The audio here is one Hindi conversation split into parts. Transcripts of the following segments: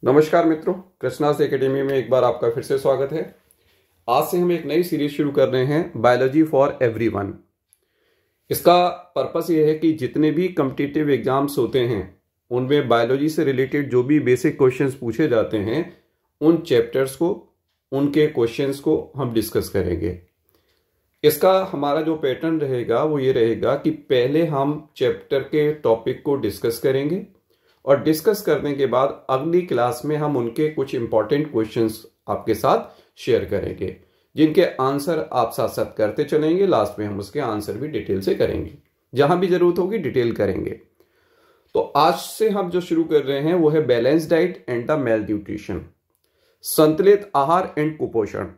नमस्कार मित्रों, कृष्णास एकेडमी में एक बार आपका फिर से स्वागत है। आज से हम एक नई सीरीज शुरू कर रहे हैं, बायोलॉजी फॉर एवरीवन। इसका पर्पस ये है कि जितने भी कॉम्पिटिटिव एग्जाम्स होते हैं उनमें बायोलॉजी से रिलेटेड जो भी बेसिक क्वेश्चंस पूछे जाते हैं उन चैप्टर्स को, उनके क्वेश्चंस को हम डिस्कस करेंगे। इसका हमारा जो पैटर्न रहेगा वो ये रहेगा कि पहले हम चैप्टर के टॉपिक को डिस्कस करेंगे और डिस्कस करने के बाद अगली क्लास में हम उनके कुछ इंपॉर्टेंट क्वेश्चंस आपके साथ शेयर करेंगे, जिनके आंसर आप साथ साथ करते चलेंगे। लास्ट में हम उसके आंसर भी डिटेल से करेंगे, जहां भी जरूरत होगी डिटेल करेंगे। तो आज से हम जो शुरू कर रहे हैं वो है balance diet and the mail nutrition, संतुलित आहार एंड कुपोषण।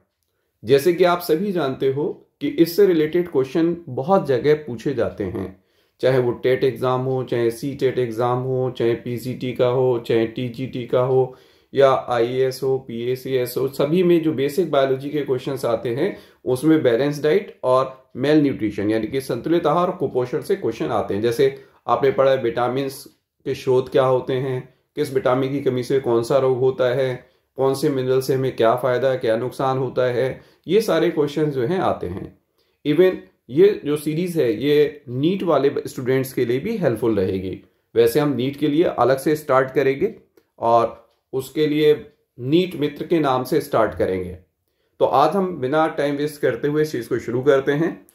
जैसे कि आप सभी जानते हो कि इससे रिलेटेड क्वेश्चन बहुत जगह पूछे जाते हैं, चाहे वो टेट एग्जाम हो, चाहे सी टेट एग्जाम हो, चाहे पीसीटी का हो, चाहे टीजीटी का हो, या आईएएस हो, पीएसीएस हो। सभी में जो बेसिक बायोलॉजी के क्वेश्चंस आते हैं उसमें बैलेंस डाइट और मेल न्यूट्रिशन यानी कि संतुलित आहार और कुपोषण से क्वेश्चन आते हैं। जैसे आपने पढ़ा है विटामिन के स्रोत क्या होते हैं, किस विटामिन की कमी से कौन सा रोग होता है, कौन से मिनरल से हमें क्या फायदा है, क्या नुकसान होता है, ये सारे क्वेश्चन जो हैं आते हैं। इवन ये जो सीरीज है ये नीट वाले स्टूडेंट्स के लिए भी हेल्पफुल रहेगी। वैसे हम नीट के लिए अलग से स्टार्ट करेंगे और उसके लिए नीट मित्र के नाम से स्टार्ट करेंगे। तो आज हम बिना टाइम वेस्ट करते हुए इस चीज को शुरू करते हैं।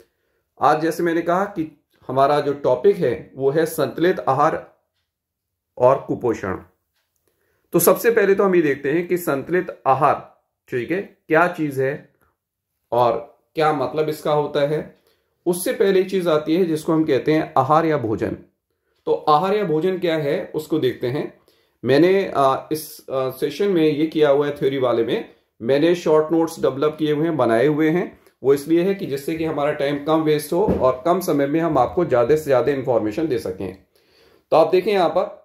आज जैसे मैंने कहा कि हमारा जो टॉपिक है वो है संतुलित आहार और कुपोषण। तो सबसे पहले तो हम ये देखते हैं कि संतुलित आहार, ठीक है, क्या चीज है और क्या मतलब इसका होता है। उससे पहले चीज आती है जिसको हम कहते हैं आहार या भोजन। तो आहार या भोजन क्या है उसको देखते हैं। मैंने इस सेशन में ये किया हुआ है, थ्योरी वाले में मैंने शॉर्ट नोट्स डेवलप किए हुए हैं, बनाए हुए हैं। वो इसलिए है कि जिससे कि हमारा टाइम कम वेस्ट हो और कम समय में हम आपको ज्यादा से ज्यादा इंफॉर्मेशन दे सकें। तो आप देखें यहां पर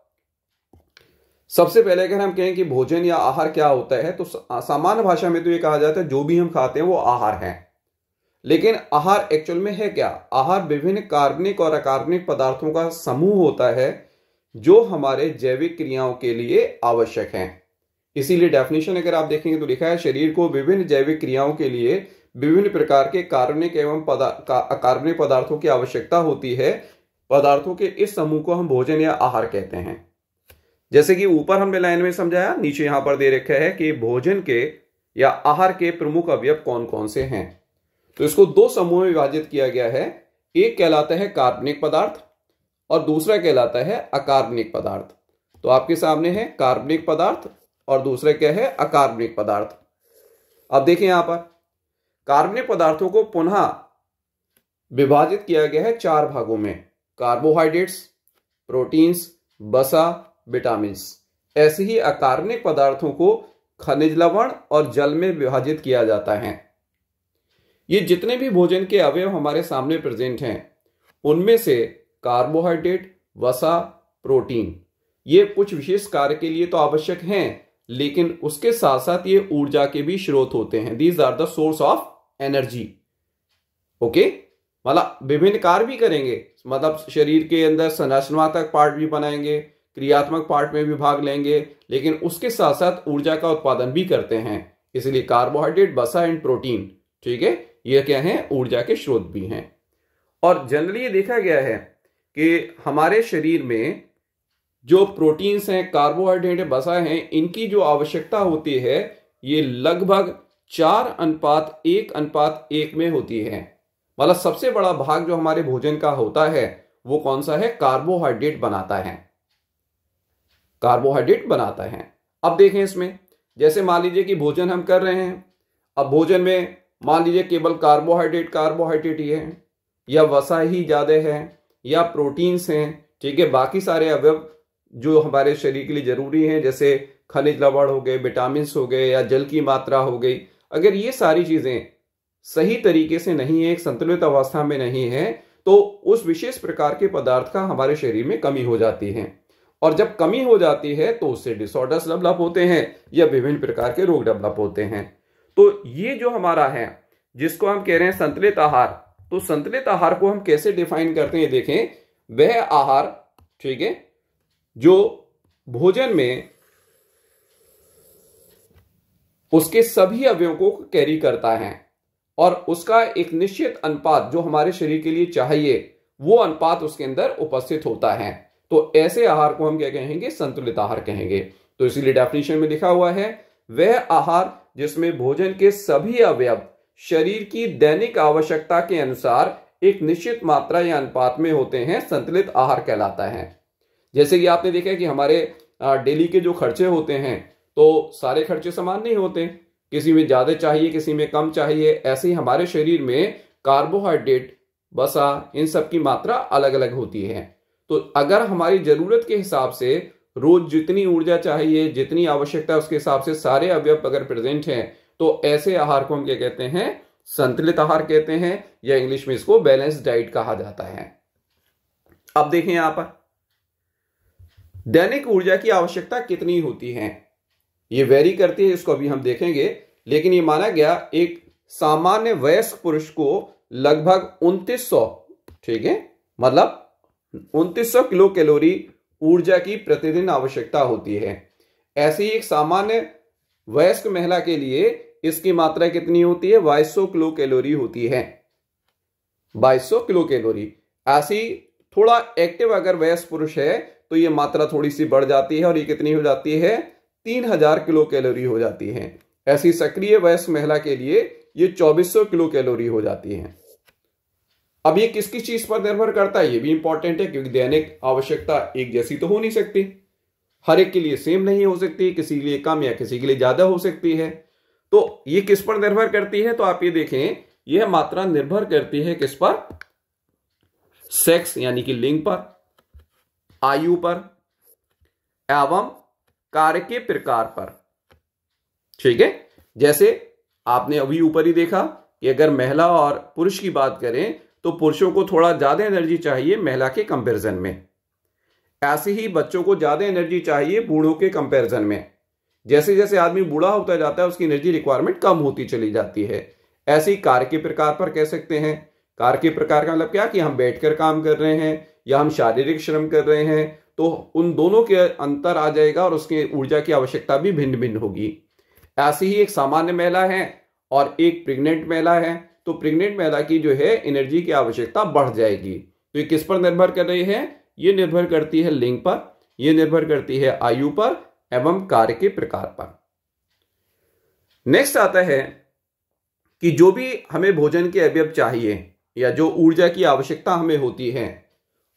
सबसे पहले अगर हम कहें कि भोजन या आहार क्या होता है तो सामान्य भाषा में तो ये कहा जाता है जो भी हम खाते हैं वो आहार है। लेकिन आहार एक्चुअल में है क्या? आहार विभिन्न कार्बनिक और अकार्बनिक पदार्थों का समूह होता है जो हमारे जैविक क्रियाओं के लिए आवश्यक हैं। इसीलिए डेफिनेशन अगर आप देखेंगे तो लिखा है शरीर को विभिन्न जैविक क्रियाओं के लिए विभिन्न प्रकार के कार्बनिक एवं अकार्बनिक पदार्थों की आवश्यकता होती है। पदार्थों के इस समूह को हम भोजन या आहार कहते हैं। जैसे कि ऊपर हमने लाइन में समझाया, नीचे यहां पर दे रखा है कि भोजन के या आहार के प्रमुख अवयव कौन कौन से हैं। तो इसको दो समूह में विभाजित किया गया है। एक कहलाता है कार्बनिक पदार्थ और दूसरा कहलाता है अकार्बनिक पदार्थ। तो आपके सामने है कार्बनिक पदार्थ और दूसरा क्या है? अकार्बनिक पदार्थ। अब देखें यहां पर कार्बनिक पदार्थों को पुनः विभाजित किया गया है चार भागों में: कार्बोहाइड्रेट्स, प्रोटीन्स, वसा, विटामिन्स। ऐसे ही अकार्बनिक पदार्थों को खनिज लवण और जल में विभाजित किया जाता है। ये जितने भी भोजन के अवयव हमारे सामने प्रेजेंट हैं उनमें से कार्बोहाइड्रेट, वसा, प्रोटीन ये कुछ विशेष कार्य के लिए तो आवश्यक हैं, लेकिन उसके साथ साथ ये ऊर्जा के भी स्रोत होते हैं। These are the source of energy. Okay, मतलब विभिन्न कार्य भी करेंगे, मतलब शरीर के अंदर संरचनात्मक पार्ट भी बनाएंगे, क्रियात्मक पार्ट में भी भाग लेंगे, लेकिन उसके साथ साथ ऊर्जा का उत्पादन भी करते हैं। इसलिए कार्बोहाइड्रेट, वसा एंड प्रोटीन, ठीक है, ये क्या है? ऊर्जा के स्रोत भी हैं। और जनरली ये देखा गया है कि हमारे शरीर में जो प्रोटीन्स हैं, कार्बोहाइड्रेट, वसा हैं, इनकी जो आवश्यकता होती है ये लगभग 4:1:1 में होती है। मतलब सबसे बड़ा भाग जो हमारे भोजन का होता है वो कौन सा है? कार्बोहाइड्रेट बनाता है, कार्बोहाइड्रेट बनाता है। अब देखें इसमें, जैसे मान लीजिए कि भोजन हम कर रहे हैं, अब भोजन में मान लीजिए केवल कार्बोहाइड्रेट ही है, या वसा ही ज्यादा है, या प्रोटीन्स हैं, ठीक है, बाकी सारे अवयव जो हमारे शरीर के लिए जरूरी हैं जैसे खनिज लवण हो गए, विटामिन हो गए, या जल की मात्रा हो गई, अगर ये सारी चीजें सही तरीके से नहीं है, एक संतुलित अवस्था में नहीं है, तो उस विशेष प्रकार के पदार्थ का हमारे शरीर में कमी हो जाती है। और जब कमी हो जाती है तो उससे डिसऑर्डर्स डेवलप होते हैं या विभिन्न प्रकार के रोग डेवलप होते हैं। तो ये जो हमारा है जिसको हम कह रहे हैं संतुलित आहार, तो संतुलित आहार को हम कैसे डिफाइन करते हैं? देखें, वह आहार, ठीक है, जो भोजन में उसके सभी अवयवों को कैरी करता है और उसका एक निश्चित अनुपात जो हमारे शरीर के लिए चाहिए वो अनुपात उसके अंदर उपस्थित होता है। तो ऐसे आहार को हम क्या कहेंगे? संतुलित आहार कहेंगे। तो इसीलिए डेफिनेशन में लिखा हुआ है वह आहार जिसमें भोजन के सभी अवयव शरीर की दैनिक आवश्यकता के अनुसार एक निश्चित मात्रा या अनुपात में होते हैं, संतुलित आहार कहलाता है। जैसे कि आपने देखा कि हमारे डेली के जो खर्चे होते हैं तो सारे खर्चे समान नहीं होते, किसी में ज्यादा चाहिए, किसी में कम चाहिए। ऐसे ही हमारे शरीर में कार्बोहाइड्रेट, वसा, इन सब की मात्रा अलग अलग होती है। तो अगर हमारी जरूरत के हिसाब से रोज जितनी ऊर्जा चाहिए, जितनी आवश्यकता है, उसके हिसाब से सारे अवयव अगर प्रेजेंट हैं तो ऐसे आहार को हम क्या कहते हैं? संतुलित आहार कहते हैं, या इंग्लिश में इसको बैलेंस डाइट कहा जाता है। अब देखें यहां पर दैनिक ऊर्जा की आवश्यकता कितनी होती है, ये वेरी करती है, इसको अभी हम देखेंगे। लेकिन ये माना गया एक सामान्य वयस्क पुरुष को लगभग 2900, ठीक है, मतलब 2900 किलो कैलोरी ऊर्जा की प्रतिदिन आवश्यकता होती है। ऐसे ही एक सामान्य वयस्क महिला के लिए इसकी मात्रा कितनी होती है? 2200 किलो कैलोरी होती है, 2200 किलो कैलोरी। ऐसी थोड़ा एक्टिव अगर वयस्क पुरुष है तो ये मात्रा थोड़ी सी बढ़ जाती है और ये कितनी हो जाती है? 3000 किलो कैलोरी हो जाती है। ऐसी सक्रिय वयस्क महिला के लिए ये 2400 किलो कैलोरी हो जाती है। अब ये किसकी चीज पर निर्भर करता है, ये भी इंपॉर्टेंट है, क्योंकि दैनिक आवश्यकता एक जैसी तो हो नहीं सकती, हर एक के लिए सेम नहीं हो सकती, किसी के लिए कम या किसी के लिए ज्यादा हो सकती है। तो ये किस पर निर्भर करती है? तो आप ये देखें, यह मात्रा निर्भर करती है किस पर? सेक्स यानी कि लिंग पर, आयु पर एवं कार्य के प्रकार पर, ठीक है। जैसे आपने अभी ऊपर ही देखा कि अगर महिला और पुरुष की बात करें तो पुरुषों को थोड़ा ज्यादा एनर्जी चाहिए महिला के कंपैरिजन में, ऐसे ही बच्चों को ज्यादा एनर्जी चाहिए बूढ़ों के कंपैरिजन में। जैसे जैसे आदमी बूढ़ा होता जाता है उसकी एनर्जी रिक्वायरमेंट कम होती चली जाती है। ऐसे ही कार्य के प्रकार पर कह सकते हैं। कार्य के प्रकार का मतलब क्या कि हम बैठकर काम कर रहे हैं या हम शारीरिक श्रम कर रहे हैं, तो उन दोनों के अंतर आ जाएगा और उसकी ऊर्जा की आवश्यकता भी भिन्न भिन्न होगी। ऐसी ही एक सामान्य महिला है और एक प्रेग्नेंट महिला है, तो प्रेग्नेंट महिला की जो है एनर्जी की आवश्यकता बढ़ जाएगी। तो ये किस पर निर्भर कर रही है? ये निर्भर करती है लिंग पर, यह निर्भर करती है आयु पर एवं कार्य के प्रकार पर। नेक्स्ट आता है कि जो भी हमें भोजन के अवयव चाहिए या जो ऊर्जा की आवश्यकता हमें होती है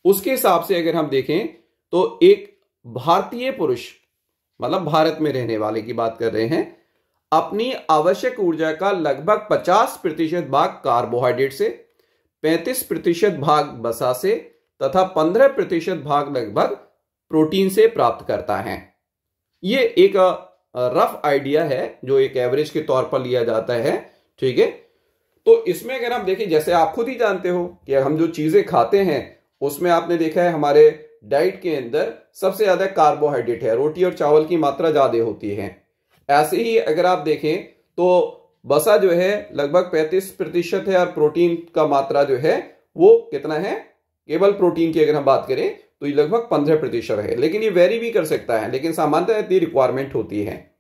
उसके हिसाब से अगर हम देखें तो एक भारतीय पुरुष, मतलब भारत में रहने वाले की बात कर रहे हैं, अपनी आवश्यक ऊर्जा का लगभग 50% भाग कार्बोहाइड्रेट से, 35% भाग वसा से तथा 15% भाग लगभग प्रोटीन से प्राप्त करता है। ये एक रफ आइडिया है जो एक एवरेज के तौर पर लिया जाता है, ठीक है। तो इसमें अगर हम देखें, जैसे आप खुद ही जानते हो कि हम जो चीजें खाते हैं उसमें आपने देखा है हमारे डाइट के अंदर सबसे ज्यादा कार्बोहाइड्रेट है, रोटी और चावल की मात्रा ज्यादा होती है। ऐसे ही अगर आप देखें तो वसा जो है लगभग 35% है और प्रोटीन का मात्रा जो है वो कितना है? केवल प्रोटीन की अगर हम बात करें तो ये लगभग 15% है, लेकिन ये वेरी भी कर सकता है, लेकिन सामान्यतः इतनी रिक्वायरमेंट होती है।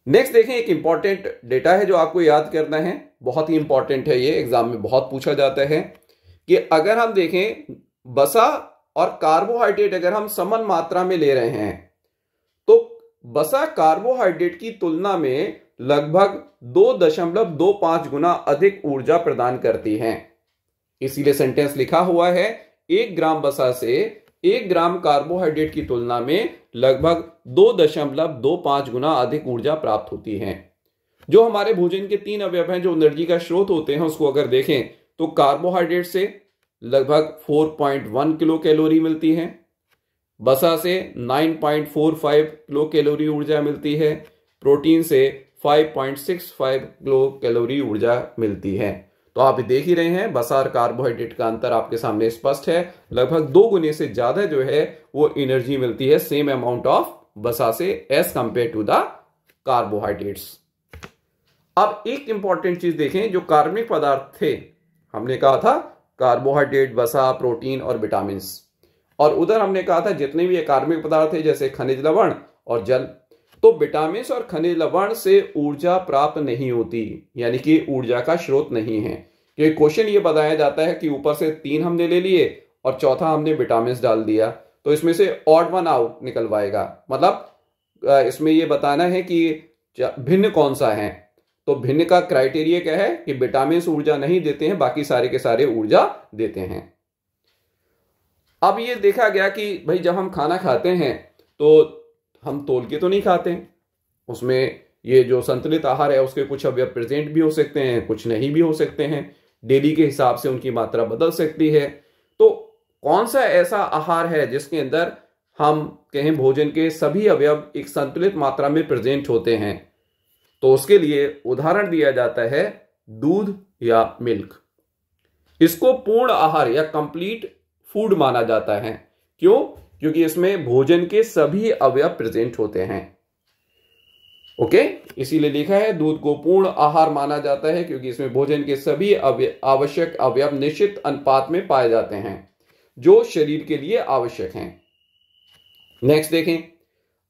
नेक्स्ट देखें, एक इंपॉर्टेंट डेटा है जो आपको याद करना है, बहुत ही इंपॉर्टेंट है, ये एग्जाम में बहुत पूछा जाता है कि अगर हम देखें वसा और कार्बोहाइड्रेट अगर हम समान मात्रा में ले रहे हैं तो वसा कार्बोहाइड्रेट की तुलना में लगभग 2.25 गुना अधिक ऊर्जा प्रदान करती है। इसीलिए सेंटेंस लिखा हुआ है 1 ग्राम वसा से 1 ग्राम कार्बोहाइड्रेट की तुलना में लगभग 2.25 गुना अधिक ऊर्जा प्राप्त होती है। जो हमारे भोजन के 3 अवयव हैं जो एनर्जी का स्रोत होते हैं उसको अगर देखें तो कार्बोहाइड्रेट से लगभग 4.1 किलो कैलोरी मिलती है, वसा से 9.45 किलो कैलोरी ऊर्जा मिलती है, प्रोटीन से 5.65 किलो कैलोरी ऊर्जा मिलती है। तो आप देख ही रहे हैं वसा और कार्बोहाइड्रेट का अंतर आपके सामने स्पष्ट है, लगभग 2 गुने से ज्यादा जो है वो एनर्जी मिलती है सेम अमाउंट ऑफ वसा से as compare to the carbohydrates. अब एक इंपॉर्टेंट चीज देखें, जो कार्बनिक पदार्थ थे, हमने कहा था कार्बोहाइड्रेट, वसा, प्रोटीन और विटामिन्स, और उधर हमने कहा था जितने भी कार्बनिक पदार्थ थे जैसे खनिज लवण और जल। तो विटामिन और खनिज लवण से ऊर्जा प्राप्त नहीं होती, यानी कि ऊर्जा का स्रोत नहीं है। क्योंकि क्वेश्चन ये बताया जाता है कि ऊपर से 3 हमने ले लिए और चौथा हमने विटामिन डाल दिया, तो इसमें से ऑड वन आउट निकलवाएगा। मतलब इसमें ये बताना है कि भिन्न कौन सा है। तो भिन्न का क्राइटेरिया क्या है कि विटामिन ऊर्जा नहीं देते हैं, बाकी सारे के सारे ऊर्जा देते हैं। अब ये देखा गया कि भाई जब हम खाना खाते हैं तो हम तौल के तो नहीं खाते, उसमें ये जो संतुलित आहार है उसके कुछ अवयव प्रेजेंट भी हो सकते हैं, कुछ नहीं भी हो सकते हैं। डेली के हिसाब से उनकी मात्रा बदल सकती है। तो कौन सा ऐसा आहार है जिसके अंदर हम कहें भोजन के सभी अवयव एक संतुलित मात्रा में प्रेजेंट होते हैं? तो उसके लिए उदाहरण दिया जाता है दूध या मिल्क। इसको पूर्ण आहार या कंप्लीट फूड माना जाता है। क्यों? क्योंकि इसमें भोजन के सभी अवयव प्रेजेंट होते हैं। ओके, इसीलिए लिखा है दूध को पूर्ण आहार माना जाता है, क्योंकि इसमें भोजन के सभी आवश्यक अवयव निश्चित अनुपात में पाए जाते हैं जो शरीर के लिए आवश्यक हैं। नेक्स्ट देखें,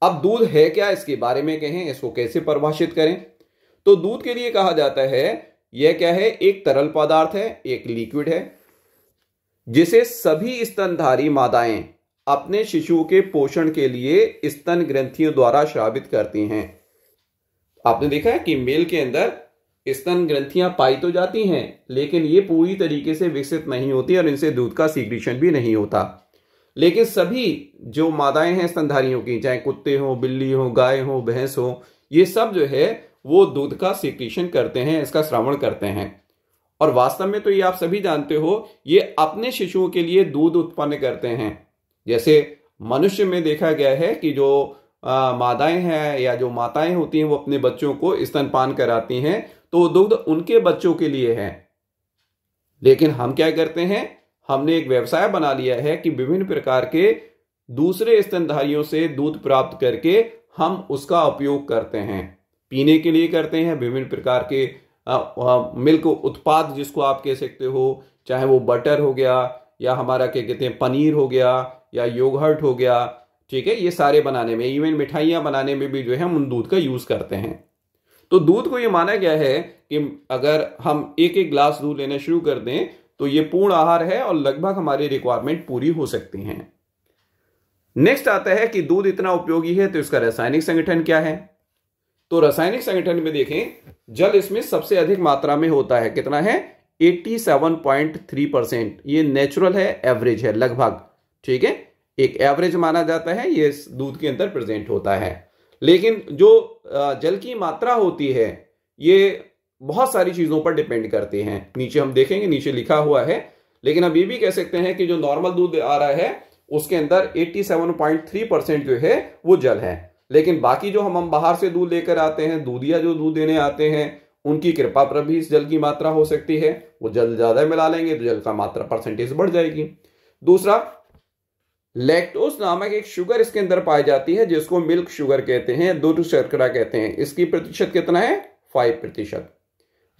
अब दूध है क्या, इसके बारे में कहें, इसको कैसे परिभाषित करें। तो दूध के लिए कहा जाता है यह क्या है, एक तरल पदार्थ है, एक लिक्विड है जिसे सभी स्तनधारी मादाएं अपने शिशु के पोषण के लिए स्तन ग्रंथियों द्वारा स्रावित करती हैं। आपने देखा है कि मेल के अंदर स्तन ग्रंथियां पाई तो जाती हैं, लेकिन ये पूरी तरीके से विकसित नहीं होती और इनसे दूध का सीक्रेशन भी नहीं होता। लेकिन सभी जो मादाएं हैं स्तनधारियों की, चाहे कुत्ते हो, बिल्ली हो, गाय हो, भैंस हो, ये सब जो है वो दूध का सीक्रेशन करते हैं, इसका श्रावण करते हैं। और वास्तव में तो ये आप सभी जानते हो, ये अपने शिशुओं के लिए दूध उत्पन्न करते हैं। जैसे मनुष्य में देखा गया है कि जो मादाएं हैं या जो माताएं होती हैं वो अपने बच्चों को स्तनपान कराती हैं, तो दूध उनके बच्चों के लिए है। लेकिन हम क्या करते हैं, हमने एक व्यवसाय बना लिया है कि विभिन्न प्रकार के दूसरे स्तनधारियों से दूध प्राप्त करके हम उसका उपयोग करते हैं, पीने के लिए करते हैं। विभिन्न प्रकार के मिल्क उत्पाद जिसको आप कह सकते हो, चाहे वो बटर हो गया या हमारा क्या कहते हैं पनीर हो गया या योगर्ट हो गया, ठीक है, ये सारे बनाने में, इवन मिठाइयाँ बनाने में भी जो है हम दूध का यूज करते हैं। तो दूध को ये माना गया है कि अगर हम एक एक ग्लास दूध लेना शुरू कर दें तो ये पूर्ण आहार है और लगभग हमारी रिक्वायरमेंट पूरी हो सकती है। नेक्स्ट आता है कि दूध इतना उपयोगी है तो इसका रासायनिक संगठन क्या है। तो रासायनिक संगठन में देखें, जल इसमें सबसे अधिक मात्रा में होता है। कितना है? 87.3%। ये नेचुरल है, एवरेज है लगभग, ठीक है, एक एवरेज माना जाता है, ये दूध के अंदर प्रेजेंट होता है। लेकिन जो जल की मात्रा होती है ये बहुत सारी चीजों पर डिपेंड करती हैं। नीचे हम देखेंगे, नीचे लिखा हुआ है। लेकिन अब ये भी कह सकते हैं कि जो नॉर्मल दूध आ रहा है उसके अंदर 87.3% जो है वो जल है। लेकिन बाकी जो हम बाहर से दूध लेकर आते हैं, दूधिया जो दूध देने आते हैं, उनकी कृपा पर भी इस जल की मात्रा हो सकती है। वो जल ज्यादा मिला लेंगे तो जल का मात्रा परसेंटेज बढ़ जाएगी। दूसरा, लैक्टोज नामक एक शुगर इसके अंदर पाई जाती है जिसको मिल्क शुगर कहते हैं, दूध शर्करा कहते हैं। इसकी प्रतिशत कितना है? 5%।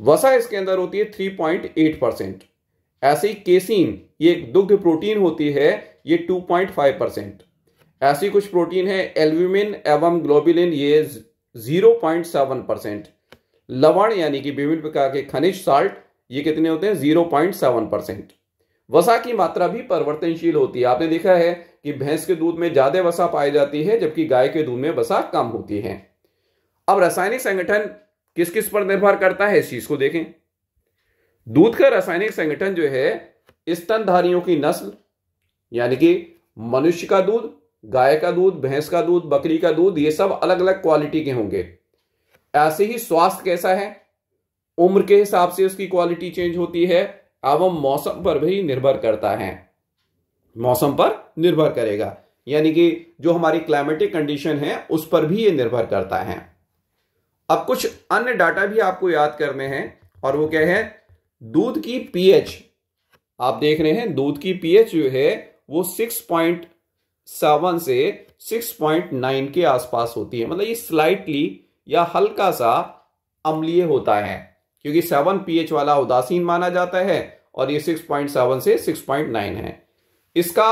वसा इसके अंदर होती है 3.8%। ऐसे ही केसीन, ये एक दुग्ध प्रोटीन होती है, ये 2.5%। ऐसी कुछ प्रोटीन है एल्ब्यूमिन एवं ग्लोबुलिन, ये 0.7%। लवण यानी कि विभिन्न प्रकार के खनिज साल्ट, ये कितने होते हैं? 0.7%। वसा की मात्रा भी परिवर्तनशील होती है। आपने देखा है कि भैंस के दूध में ज्यादा वसा पाई जाती है जबकि गाय के दूध में वसा कम होती है। अब रासायनिक संगठन किस किस पर निर्भर करता है, इस चीज को देखें। दूध का रासायनिक संगठन जो है स्तनधारियों की नस्ल, यानी कि मनुष्य का दूध, गाय का दूध, भैंस का दूध, बकरी का दूध, ये सब अलग अलग क्वालिटी के होंगे। ऐसे ही स्वास्थ्य कैसा है, उम्र के हिसाब से उसकी क्वालिटी चेंज होती है एवं मौसम पर भी निर्भर करता है। मौसम पर निर्भर करेगा, यानी कि जो हमारी क्लाइमेटिक कंडीशन है उस पर भी ये निर्भर करता है। अब कुछ अन्य डाटा भी आपको याद करने हैं, और वो क्या है? दूध की पीएच। आप देख रहे हैं दूध की पीएच जो है वो 6.7 से 6.9 के आसपास होती है। मतलब ये स्लाइटली या हल्का सा अम्लीय होता है, क्योंकि 7 पीएच वाला उदासीन माना जाता है और ये 6.7 से 6.9 है। इसका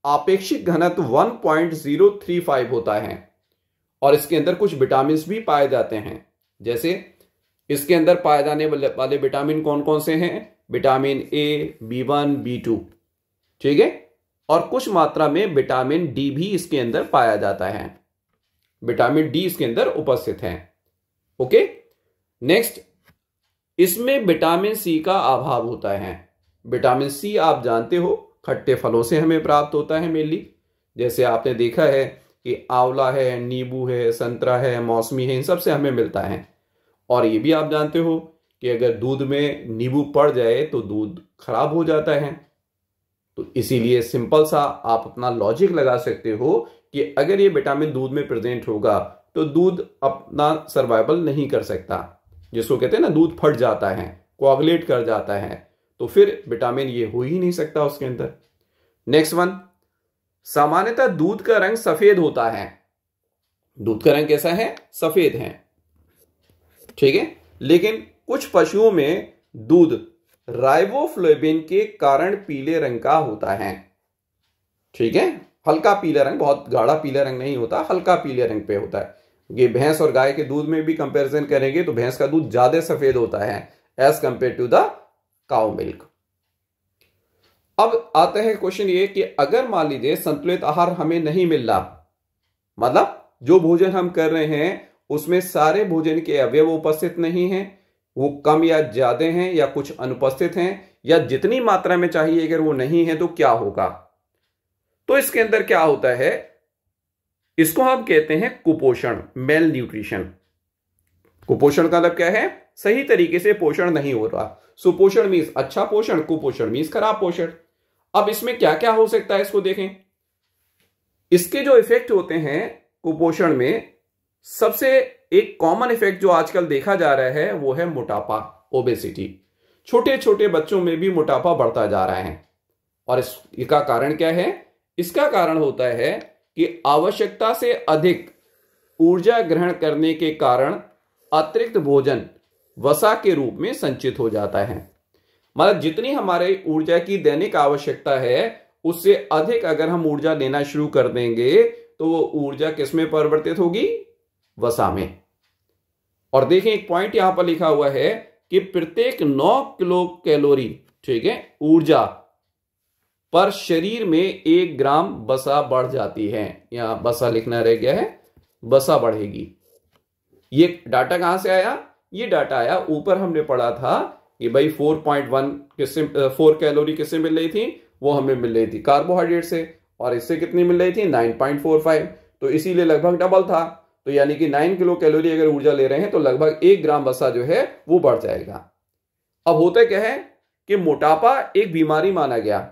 आपेक्षिक घनत्व 1.035 होता है और इसके अंदर कुछ विटामिन भी पाए जाते हैं। जैसे इसके अंदर पाए जाने वाले विटामिन कौन कौन से हैं? विटामिन ए, B1, B2, ठीक है। और कुछ मात्रा में विटामिन डी भी इसके अंदर पाया जाता है। विटामिन डी इसके अंदर उपस्थित है। ओके, नेक्स्ट, इसमें विटामिन सी का अभाव होता है। विटामिन सी आप जानते हो खट्टे फलों से हमें प्राप्त होता है मेनली। जैसे आपने देखा है कि आंवला है, नींबू है, संतरा है, मौसमी है, इन सब से हमें मिलता है। और ये भी आप जानते हो कि अगर दूध में नींबू पड़ जाए तो दूध खराब हो जाता है। तो इसीलिए सिंपल सा आप अपना लॉजिक लगा सकते हो कि अगर ये विटामिन दूध में प्रेजेंट होगा तो दूध अपना सर्वाइवल नहीं कर सकता, जिसको कहते हैं ना दूध फट जाता है, कोआगुलेट कर जाता है, तो फिर विटामिन ये हो ही नहीं सकता उसके अंदर। नेक्स्ट वन, सामान्यतः दूध का रंग सफेद होता है। दूध का रंग कैसा है? सफेद है, ठीक है। लेकिन कुछ पशुओं में दूध राइबोफ्लेविन के कारण पीले रंग का होता है, ठीक है। हल्का पीला रंग, बहुत गाढ़ा पीला रंग नहीं होता, हल्का पीले रंग पे होता है। ये भैंस और गाय के दूध में भी कंपैरिजन करेंगे तो भैंस का दूध ज्यादा सफेद होता है as compare to the cow milk. अब आता है क्वेश्चन ये कि अगर मान लीजिए संतुलित आहार हमें नहीं मिल रहा, मतलब जो भोजन हम कर रहे हैं उसमें सारे भोजन के अवयव उपस्थित नहीं हैं, वो कम या ज्यादा हैं या कुछ अनुपस्थित हैं, या जितनी मात्रा में चाहिए अगर वो नहीं है तो क्या होगा? तो इसके अंदर क्या होता है, इसको हम कहते हैं कुपोषण, मेल न्यूट्रिशन। कुपोषण का मतलब क्या है? सही तरीके से पोषण नहीं हो रहा। सुपोषण मीन्स अच्छा पोषण, कुपोषण मीन्स खराब पोषण। अब इसमें क्या क्या हो सकता है इसको देखें। इसके जो इफेक्ट होते हैं कुपोषण में, सबसे एक कॉमन इफेक्ट जो आजकल देखा जा रहा है वो है मोटापा, ओबेसिटी। छोटे छोटे बच्चों में भी मोटापा बढ़ता जा रहा है। और इसका कारण क्या है? इसका कारण होता है कि आवश्यकता से अधिक ऊर्जा ग्रहण करने के कारण अतिरिक्त भोजन वसा के रूप में संचित हो जाता है। मतलब जितनी हमारे ऊर्जा की दैनिक आवश्यकता है उससे अधिक अगर हम ऊर्जा लेना शुरू कर देंगे तो वो ऊर्जा किस में परिवर्तित होगी? वसा में। और देखें एक पॉइंट यहां पर लिखा हुआ है कि प्रत्येक 9 किलो कैलोरी, ठीक है, ऊर्जा पर शरीर में 1 ग्राम वसा बढ़ जाती है। यहां वसा लिखना रह गया है, वसा बढ़ेगी। ये डाटा कहां से आया? ये डाटा आया, ऊपर हमने पढ़ा था कि भाई 4.1 किससे 4 कैलोरी किससे मिल रही थी? वो हमें मिल रही थी कार्बोहाइड्रेट से, और इससे कितनी मिल रही थी? 9.45। तो इसीलिए लगभग डबल था। तो यानी कि 9 किलो कैलोरी अगर ऊर्जा ले रहे हैं तो लगभग 1 ग्राम वसा जो है वो बढ़ जाएगा। अब होता क्या है कि मोटापा एक बीमारी माना गया।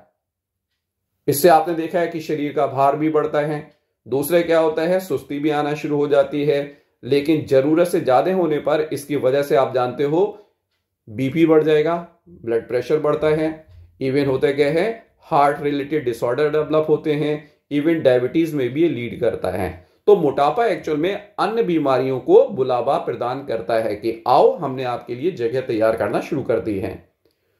इससे आपने देखा है कि शरीर का भार भी बढ़ता है। दूसरे क्या होता है? सुस्ती भी आना शुरू हो जाती है। लेकिन जरूरत से ज्यादा होने पर इसकी वजह से आप जानते हो बीपी बढ़ जाएगा, ब्लड प्रेशर बढ़ता है, इवन होता क्या है, हार्ट रिलेटेड डिसऑर्डर डेवलप होते हैं, इवन डायबिटीज में भी ये लीड करता है। तो मोटापा एक्चुअल में अन्य बीमारियों को बुलावा प्रदान करता है कि आओ हमने आपके लिए जगह तैयार करना शुरू कर दी है।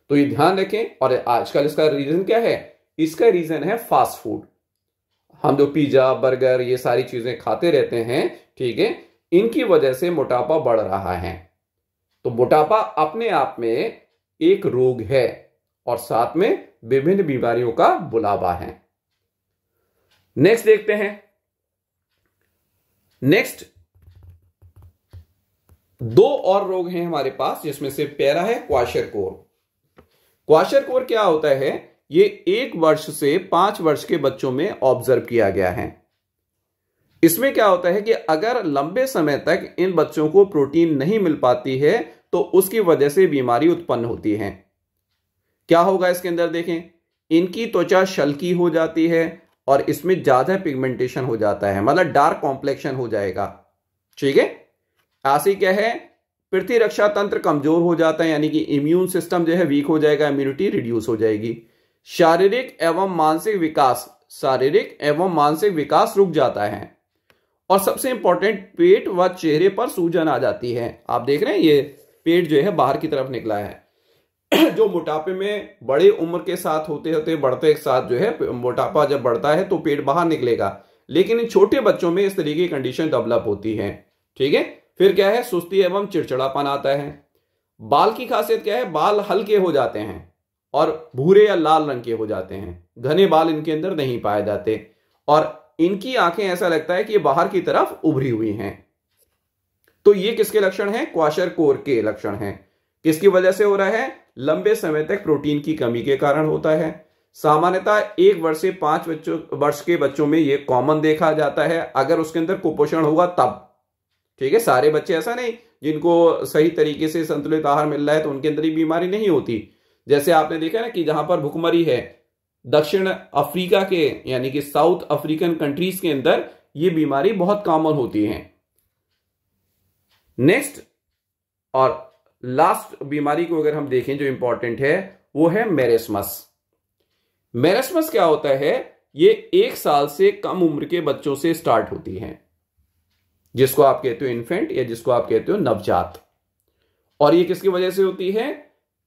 तो ये ध्यान रखें। और आजकल इसका रीजन क्या है? इसका रीजन है फास्ट फूड। हम जो पिज्जा, बर्गर, ये सारी चीजें खाते रहते हैं, ठीक है, इनकी वजह से मोटापा बढ़ रहा है। तो मोटापा अपने आप में एक रोग है और साथ में विभिन्न बीमारियों का बुलावा है। नेक्स्ट देखते हैं। नेक्स्ट 2 और रोग हैं हमारे पास, जिसमें से पहला है क्वाशरकोर। क्वाशरकोर क्या होता है? ये 1 वर्ष से 5 वर्ष के बच्चों में ऑब्जर्व किया गया है। इसमें क्या होता है कि अगर लंबे समय तक इन बच्चों को प्रोटीन नहीं मिल पाती है तो उसकी वजह से बीमारी उत्पन्न होती है। क्या होगा इसके अंदर देखें, इनकी त्वचा शल्की हो जाती है और इसमें ज्यादा पिगमेंटेशन हो जाता है, मतलब डार्क कॉम्प्लेक्शन हो जाएगा, ठीक है। ऐसी क्या है, प्रतिरक्षा तंत्र कमजोर हो जाता है, यानी कि इम्यून सिस्टम जो है वीक हो जाएगा, इम्यूनिटी रिड्यूस हो जाएगी। शारीरिक एवं मानसिक विकास रुक जाता है। और सबसे इंपॉर्टेंट, पेट व चेहरे पर सूजन आ जाती है। आप देख रहे हैं ये पेट जो है बाहर की तरफ निकला है। जो मोटापे में बड़े उम्र के साथ होते होते बढ़ते एक साथ जो है मोटापा जब बढ़ता है तो पेट बाहर निकलेगा, लेकिन इन छोटे बच्चों में इस तरीके की कंडीशन डेवलप होती है। ठीक है, फिर क्या है, सुस्ती एवं चिड़चिड़ापन आता है। बाल की खासियत क्या है, बाल हल्के हो जाते हैं और भूरे या लाल रंग के हो जाते हैं, घने बाल इनके अंदर नहीं पाए जाते, और इनकी आंखें ऐसा लगता है कि ये बाहर की तरफ उभरी हुई हैं। तो ये किसके लक्षण हैं, क्वाशरकोर के लक्षण हैं। किसकी वजह से हो रहा है, लंबे समय तक प्रोटीन की कमी के कारण होता है। सामान्यतः 1 वर्ष से 5 वर्ष के बच्चों में यह कॉमन देखा जाता है, अगर उसके अंदर कुपोषण होगा तब। ठीक है, सारे बच्चे ऐसा नहीं, जिनको सही तरीके से संतुलित आहार मिल रहा है तो उनके अंदर ही बीमारी नहीं होती। जैसे आपने देखा ना कि जहां पर भुखमरी है, दक्षिण अफ्रीका के यानी कि साउथ अफ्रीकन कंट्रीज के अंदर ये बीमारी बहुत कॉमन होती है। नेक्स्ट और लास्ट बीमारी को अगर हम देखें जो इंपॉर्टेंट है, वो है मेरेस्मस। मेरेस्मस क्या होता है, ये 1 साल से कम उम्र के बच्चों से स्टार्ट होती है, जिसको आप कहते हो इन्फेंट या जिसको आप कहते हो नवजात। और ये किसकी वजह से होती है,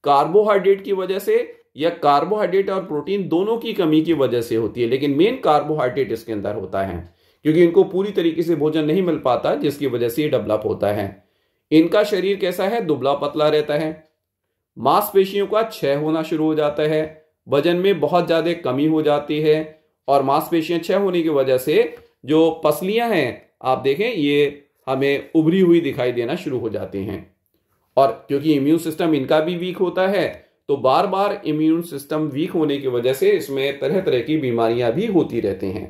कार्बोहाइड्रेट की वजह से, या कार्बोहाइड्रेट और प्रोटीन दोनों की कमी की वजह से होती है, लेकिन मेन कार्बोहाइड्रेट इसके अंदर होता है, क्योंकि इनको पूरी तरीके से भोजन नहीं मिल पाता, जिसकी वजह से ये डेवलप होता है। इनका शरीर कैसा है, दुबला पतला रहता है, मांसपेशियों का क्षय होना शुरू हो जाता है, वजन में बहुत ज्यादा कमी हो जाती है, और मांसपेशियां क्षय होने की वजह से जो पसलियां हैं आप देखें ये हमें उभरी हुई दिखाई देना शुरू हो जाती हैं। और क्योंकि इम्यून सिस्टम इनका भी वीक होता है, तो बार बार इम्यून सिस्टम वीक होने की वजह से इसमें तरह तरह की बीमारियां भी होती रहती हैं।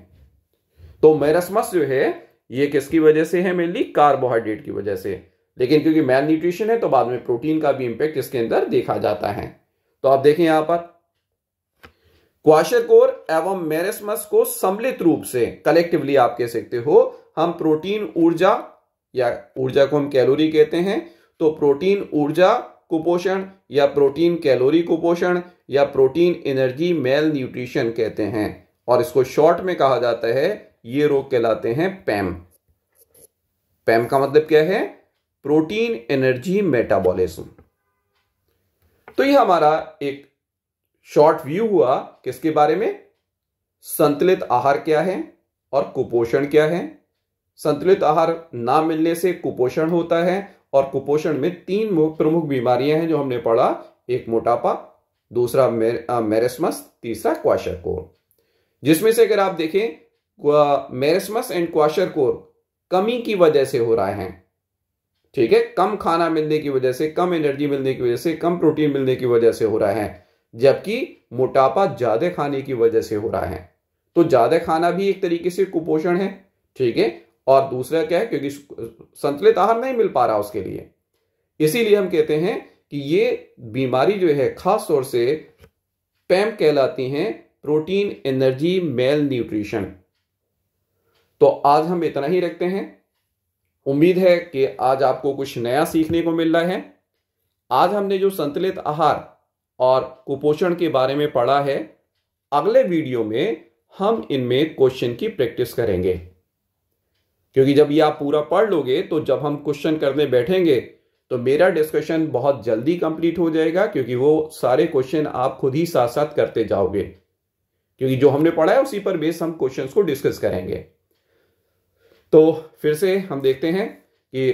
तो मेरेस्मस जो है ये किसकी वजह से है, मेनली कार्बोहाइड्रेट की वजह से, लेकिन क्योंकि मैल न्यूट्रिशन है तो बाद में प्रोटीन का भी इंपैक्ट इसके अंदर देखा जाता है। तो आप देखें यहां पर क्वाशरकोर एवं मेरेस्मस को सम्मिलित रूप से कलेक्टिवली आप कह सकते हो हम प्रोटीन ऊर्जा, या ऊर्जा को हम कैलोरी कहते हैं, तो प्रोटीन ऊर्जा कुपोषण या प्रोटीन कैलोरी कुपोषण या प्रोटीन एनर्जी मेल न्यूट्रिशन कहते हैं, और इसको शॉर्ट में कहा जाता है, ये रोग कहलाते हैं पैम। पैम का मतलब क्या है, प्रोटीन एनर्जी मेटाबॉलिज्म। तो ये हमारा एक शॉर्ट व्यू हुआ किसके बारे में, संतुलित आहार क्या है और कुपोषण क्या है। संतुलित आहार ना मिलने से कुपोषण होता है, और कुपोषण में 3 प्रमुख बीमारियां हैं जो हमने पढ़ा, एक मोटापा, दूसरा मेरेस्मस, तीसरा क्वाशरकोर। जिसमें से अगर आप देखें मेरेस्मस एंड क्वाशरकोर कमी की वजह से हो रहा है। ठीक है, कम खाना मिलने की वजह से, कम एनर्जी मिलने की वजह से, कम प्रोटीन मिलने की वजह से हो रहा है, जबकि मोटापा ज्यादा खाने की वजह से हो रहा है। तो ज्यादा खाना भी एक तरीके से कुपोषण है। ठीक है, और दूसरा क्या है, क्योंकि संतुलित आहार नहीं मिल पा रहा उसके लिए, इसीलिए हम कहते हैं कि ये बीमारी जो है खास तौर से पैम कहलाती हैं, प्रोटीन एनर्जी मेल न्यूट्रिशन। तो आज हम इतना ही रखते हैं। उम्मीद है कि आज आपको कुछ नया सीखने को मिल रहा है। आज हमने जो संतुलित आहार और कुपोषण के बारे में पढ़ा है, अगले वीडियो में हम इनमें क्वेश्चन की प्रैक्टिस करेंगे, क्योंकि जब ये आप पूरा पढ़ लोगे तो जब हम क्वेश्चन करने बैठेंगे तो मेरा डिस्कशन बहुत जल्दी कंप्लीट हो जाएगा, क्योंकि वो सारे क्वेश्चन आप खुद ही साथ साथ करते जाओगे, क्योंकि जो हमने पढ़ा है उसी पर बेस हम क्वेश्चंस को डिस्कस करेंगे। तो फिर से हम देखते हैं कि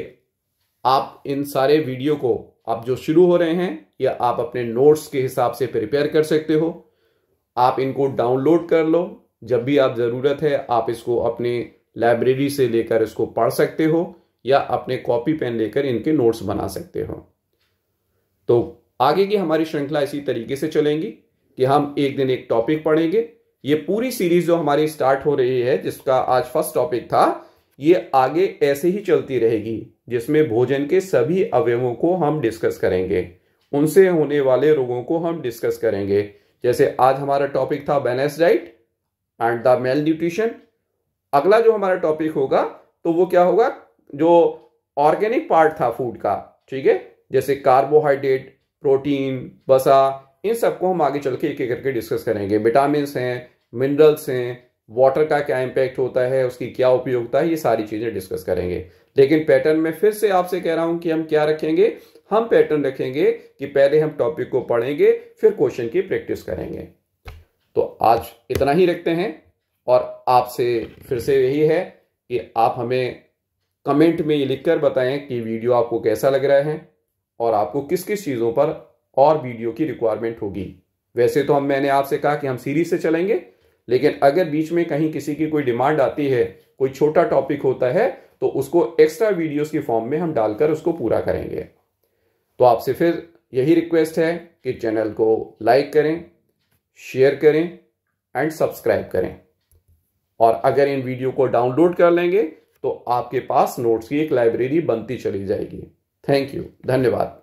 आप इन सारे वीडियो को आप जो शुरू हो रहे हैं या आप अपने नोट्स के हिसाब से प्रिपेयर कर सकते हो। आप इनको डाउनलोड कर लो, जब भी आप ज़रूरत है आप इसको अपनी लाइब्रेरी से लेकर इसको पढ़ सकते हो, या अपने कॉपी पेन लेकर इनके नोट्स बना सकते हो। तो आगे की हमारी श्रृंखला इसी तरीके से चलेंगी कि हम एक दिन एक टॉपिक पढ़ेंगे। ये पूरी सीरीज जो हमारी स्टार्ट हो रही है, जिसका आज फर्स्ट टॉपिक था, ये आगे ऐसे ही चलती रहेगी, जिसमें भोजन के सभी अवयवों को हम डिस्कस करेंगे, उनसे होने वाले रोगों को हम डिस्कस करेंगे। जैसे आज हमारा टॉपिक था balance diet and the mail nutrition. अगला जो हमारा टॉपिक होगा तो वो क्या होगा, जो ऑर्गेनिक पार्ट था फूड का, ठीक है, जैसे कार्बोहाइड्रेट, प्रोटीन, वसा, इन सबको हम आगे चल के एक एक करके डिस्कस करेंगे। विटामिन हैं, मिनरल्स हैं, वाटर का क्या इंपैक्ट होता है, उसकी क्या उपयोगिता है, ये सारी चीजें डिस्कस करेंगे। लेकिन पैटर्न में फिर से आपसे कह रहा हूं कि हम क्या रखेंगे, हम पैटर्न रखेंगे कि पहले हम टॉपिक को पढ़ेंगे, फिर क्वेश्चन की प्रैक्टिस करेंगे। तो आज इतना ही रखते हैं और आपसे फिर से यही है कि आप हमें कमेंट में ये लिखकर बताएं कि वीडियो आपको कैसा लग रहा है और आपको किस किस चीज़ों पर और वीडियो की रिक्वायरमेंट होगी। वैसे तो मैंने आपसे कहा कि हम सीरीज से चलेंगे, लेकिन अगर बीच में कहीं किसी की कोई डिमांड आती है, कोई छोटा टॉपिक होता है, तो उसको एक्स्ट्रा वीडियोस की फॉर्म में हम डालकर उसको पूरा करेंगे। तो आपसे फिर यही रिक्वेस्ट है कि चैनल को लाइक करें, शेयर करें एंड सब्सक्राइब करें। और अगर इन वीडियो को डाउनलोड कर लेंगे तो आपके पास नोट्स की एक लाइब्रेरी बनती चली जाएगी। थैंक यू, धन्यवाद।